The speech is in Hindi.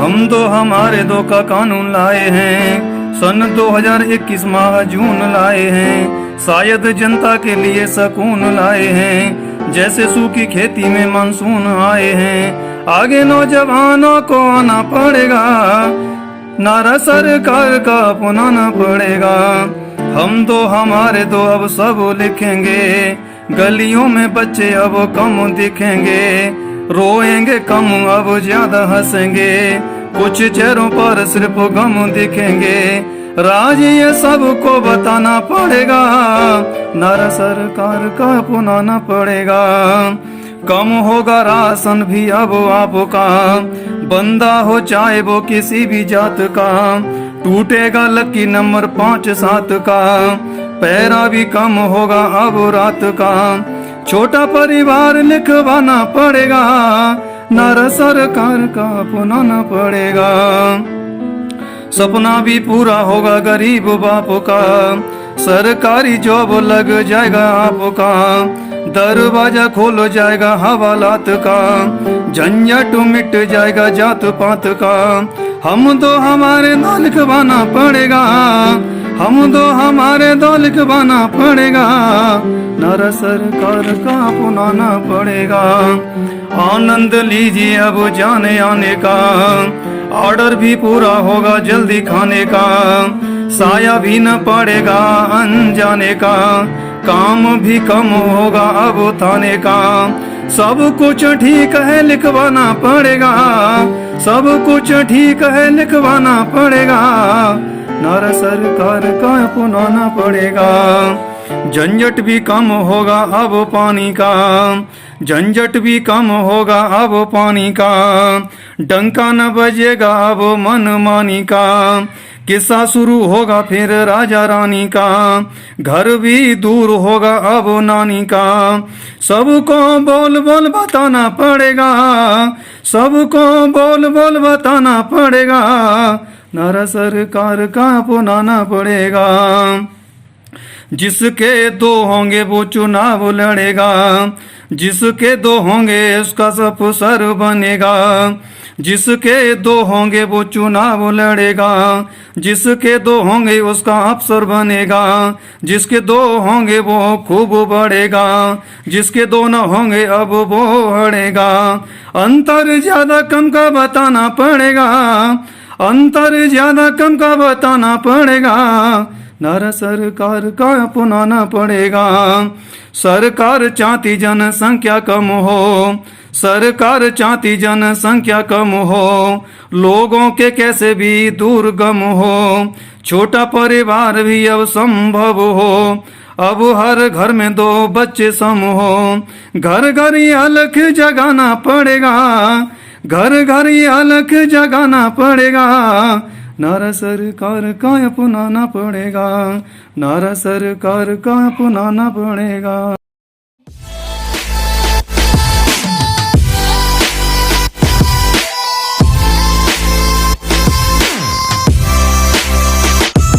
हम तो हमारे दो का कानून लाए हैं, सन 2021 माह जून लाए हैं। शायद जनता के लिए सुकून लाए हैं, जैसे सूखी खेती में मानसून आए हैं। आगे नौजवानों को आना पड़ेगा, नारा सरकार का अपनाना पड़ेगा। हम तो हमारे दो अब सब लिखेंगे, गलियों में बच्चे अब कम दिखेंगे। रोएंगे कम अब ज्यादा हंसेंगे, कुछ चेहरों पर सिर्फ गम दिखेंगे। राज ये सबको बताना पड़ेगा, नारा सरकार का अपनाना पड़ेगा। कम होगा राशन भी अब आपका, बंदा हो चाहे वो किसी भी जात का। टूटेगा लकी नंबर 5-7 का, पैरा भी कम होगा अब रात का। छोटा परिवार लिखवाना पड़ेगा, नारा सरकार का अपनाना पड़ेगा। सपना भी पूरा होगा गरीब बाप का, सरकारी जॉब लग जाएगा आपका। दरवाजा खोल जाएगा हवालात का, झंझट मिट जाएगा जात पात का। हम तो हमारे दो लिखवाना पड़ेगा, हम तो हमारे दो लिखवाना पड़ेगा, नारा सरकार का अपनाना पड़ेगा। आनंद लीजिए अब जाने आने का, ऑर्डर भी पूरा होगा जल्दी खाने का। साया भी न पड़ेगा अनजाने का, काम भी कम होगा अब थाने का। सब कुछ ठीक है लिखवाना पड़ेगा, सब कुछ ठीक है लिखवाना पड़ेगा, नारा सरकार का अपनाना पड़ेगा। झंझट भी कम होगा अब पानी का, झंझट भी कम होगा अब पानी का। डंका न बजेगा अब मनमानी का, किस्सा शुरू होगा फिर राजा रानी का। घर भी दूर होगा अब नानी का, सबको बोल बोल बताना पड़ेगा, सबको बोल बोल बताना पड़ेगा, नारा सरकार का अपनाना पड़ेगा। जिसके दो होंगे वो चुनाव लड़ेगा, जिसके दो होंगे उसका सब सर बनेगा। जिसके दो होंगे वो चुनाव लड़ेगा, जिसके दो होंगे उसका अफसर बनेगा। जिसके दो होंगे वो खूब बढ़ेगा, जिसके दो न होंगे अब वो हड़ेगा। अंतर ज्यादा कम का बताना पड़ेगा, अंतर ज्यादा कम का बताना पड़ेगा, नारा सरकार का अपनाना पड़ेगा। सरकार चाहती जनसंख्या कम हो, सरकार चाहती जनसंख्या कम हो। लोगों के कैसे भी दुर्गम हो, छोटा परिवार भी अब संभव हो। अब हर घर में 2 बच्चे सम हो, घर घर ये अलख जगाना पड़ेगा, घर घर ये अलख जगाना पड़ेगा, नारा सरकार का अपनाना पड़ेगा, नारा सरकार का अपनाना पड़ेगा।